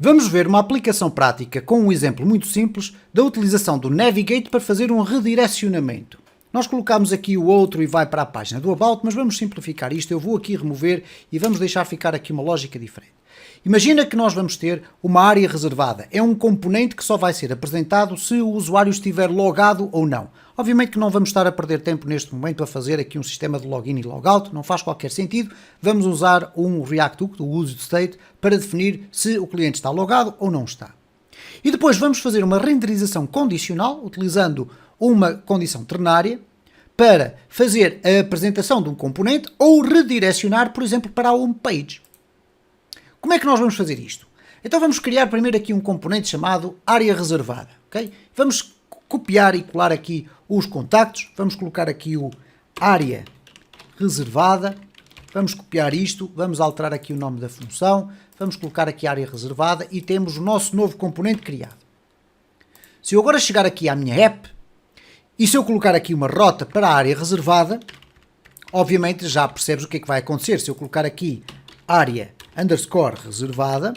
Vamos ver uma aplicação prática com um exemplo muito simples da utilização do Navigate para fazer um redirecionamento. Nós colocamos aqui o outro e vai para a página do About, mas vamos simplificar isto. Eu vou aqui remover e vamos deixar ficar aqui uma lógica diferente. Imagina que nós vamos ter uma área reservada. É um componente que só vai ser apresentado se o usuário estiver logado ou não. Obviamente que não vamos estar a perder tempo neste momento a fazer aqui um sistema de login e logout, não faz qualquer sentido. Vamos usar um React Hook, o useState, para definir se o cliente está logado ou não está. E depois vamos fazer uma renderização condicional, utilizando uma condição ternária, para fazer a apresentação de um componente ou redirecionar, por exemplo, para a home page. Como é que nós vamos fazer isto? Então vamos criar primeiro aqui um componente chamado área reservada. Okay? Vamos copiar e colar aqui os contactos. Vamos colocar aqui o área reservada. Vamos copiar isto. Vamos alterar aqui o nome da função. Vamos colocar aqui a área reservada e temos o nosso novo componente criado. Se eu agora chegar aqui à minha app e se eu colocar aqui uma rota para a área reservada, obviamente já percebes o que é que vai acontecer. Se eu colocar aqui área _reservada,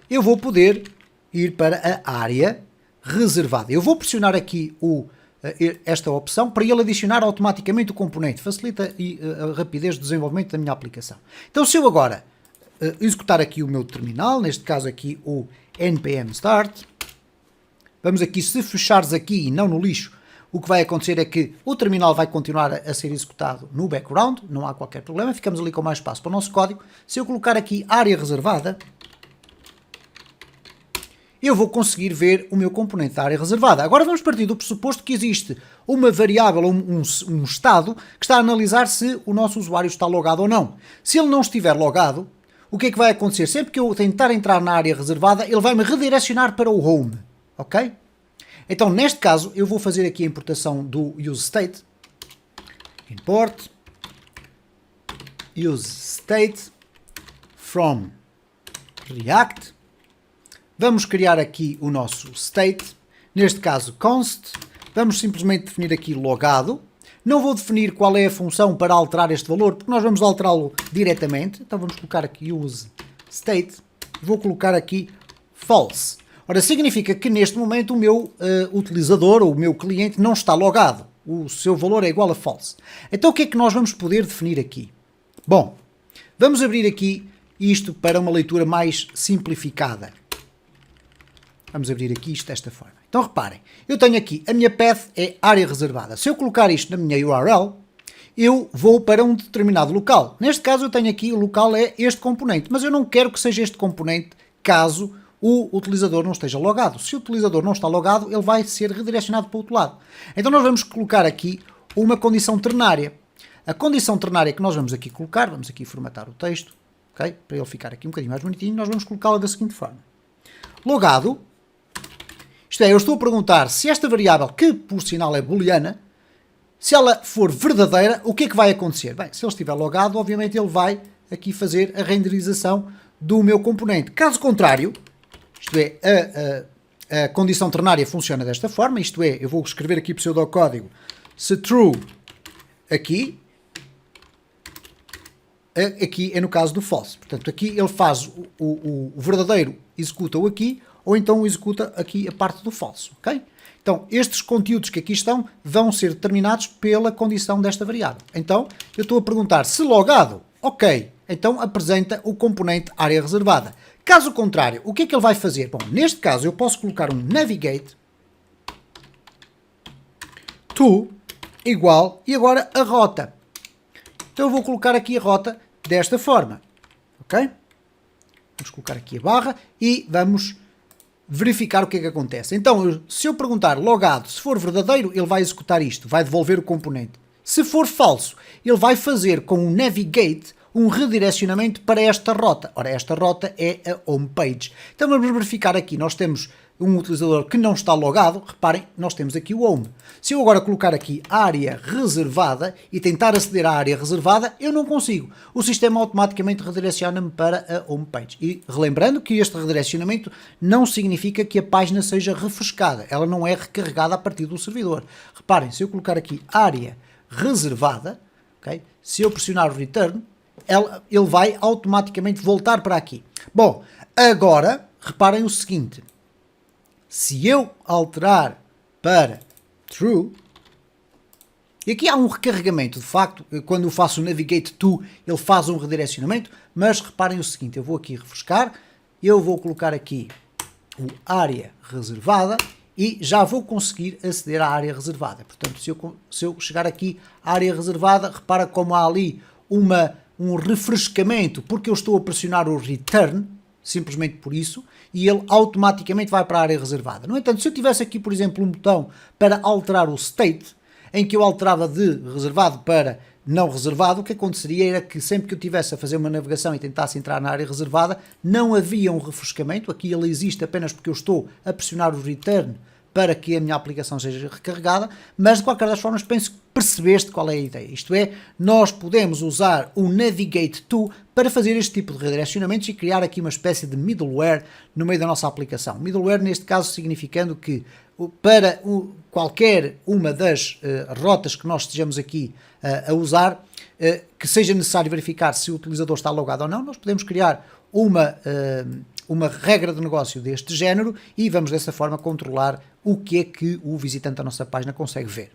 eu vou poder ir para a área reservada. Eu vou pressionar aqui esta opção para ele adicionar automaticamente o componente. Facilita a rapidez de desenvolvimento da minha aplicação. Então se eu agora executar aqui o meu terminal, neste caso aqui o npm start, vamos aqui, se fechares aqui e não no lixo, o que vai acontecer é que o terminal vai continuar a ser executado no background, não há qualquer problema, ficamos ali com mais espaço para o nosso código. Se eu colocar aqui área reservada, eu vou conseguir ver o meu componente da área reservada. Agora vamos partir do pressuposto que existe uma variável, um estado, que está a analisar se o nosso usuário está logado ou não. Se ele não estiver logado, o que é que vai acontecer? Sempre que eu tentar entrar na área reservada, ele vai me redirecionar para o home, ok? Então, neste caso, eu vou fazer aqui a importação do useState. Import useState from React. Vamos criar aqui o nosso state. Neste caso, const. Vamos simplesmente definir aqui logado. Não vou definir qual é a função para alterar este valor, porque nós vamos alterá-lo diretamente. Então, vamos colocar aqui useState. Vou colocar aqui false. Ora, significa que neste momento o meu utilizador ou o meu cliente não está logado. O seu valor é igual a false. Então o que é que nós vamos poder definir aqui? Bom, vamos abrir aqui isto para uma leitura mais simplificada. Vamos abrir aqui isto desta forma. Então reparem, eu tenho aqui, a minha path é área reservada. Se eu colocar isto na minha URL, eu vou para um determinado local. Neste caso eu tenho aqui, o local é este componente, mas eu não quero que seja este componente caso o utilizador não esteja logado. Se o utilizador não está logado, ele vai ser redirecionado para o outro lado. Então nós vamos colocar aqui uma condição ternária. A condição ternária que nós vamos aqui colocar, vamos aqui formatar o texto, okay? Para ele ficar aqui um bocadinho mais bonitinho, nós vamos colocá-la da seguinte forma. Logado, isto é, eu estou a perguntar se esta variável, que por sinal é booleana, se ela for verdadeira, o que é que vai acontecer? Bem, se ele estiver logado, obviamente ele vai aqui fazer a renderização do meu componente. Caso contrário, isto é, a condição ternária funciona desta forma, isto é, eu vou escrever aqui pseudocódigo, se true aqui é no caso do false. Portanto, aqui ele faz o verdadeiro, executa-o aqui, ou então executa aqui a parte do falso, ok? Então, estes conteúdos que aqui estão vão ser determinados pela condição desta variável. Então, eu estou a perguntar se logado, ok, então apresenta o componente área reservada. Caso contrário, o que é que ele vai fazer? Bom, neste caso eu posso colocar um navigate to igual e agora a rota. Então eu vou colocar aqui a rota desta forma, ok? Vamos colocar aqui a barra e vamos verificar o que é que acontece. Então, se eu perguntar logado, se for verdadeiro, ele vai executar isto, vai devolver o componente. Se for falso, ele vai fazer com o navigate um redirecionamento para esta rota. Ora, esta rota é a home page. Então vamos verificar aqui, nós temos um utilizador que não está logado, reparem, nós temos aqui o home. Se eu agora colocar aqui área reservada e tentar aceder à área reservada, eu não consigo. O sistema automaticamente redireciona-me para a home page. E relembrando que este redirecionamento não significa que a página seja refrescada, ela não é recarregada a partir do servidor. Reparem, se eu colocar aqui área reservada, okay, se eu pressionar o return, ele vai automaticamente voltar para aqui. Bom, agora, reparem o seguinte, se eu alterar para true, e aqui há um recarregamento, de facto, quando eu faço o navigate to, ele faz um redirecionamento, mas reparem o seguinte, eu vou aqui refrescar, eu vou colocar aqui o área reservada e já vou conseguir aceder à área reservada. Portanto, se eu chegar aqui à área reservada, repara como há ali um refrescamento, porque eu estou a pressionar o return, simplesmente por isso, e ele automaticamente vai para a área reservada. No entanto, se eu tivesse aqui, por exemplo, um botão para alterar o state, em que eu alterava de reservado para não reservado, o que aconteceria era que sempre que eu estivesse a fazer uma navegação e tentasse entrar na área reservada, não havia um refrescamento, aqui ele existe apenas porque eu estou a pressionar o return para que a minha aplicação seja recarregada, mas de qualquer das formas penso que percebeste qual é a ideia. Isto é, nós podemos usar o Navigate To para fazer este tipo de redirecionamentos e criar aqui uma espécie de middleware no meio da nossa aplicação. Middleware neste caso significando que para qualquer uma das rotas que nós estejamos aqui a usar, que seja necessário verificar se o utilizador está logado ou não, nós podemos criar uma regra de negócio deste género e vamos dessa forma controlar o que é que o visitante da nossa página consegue ver.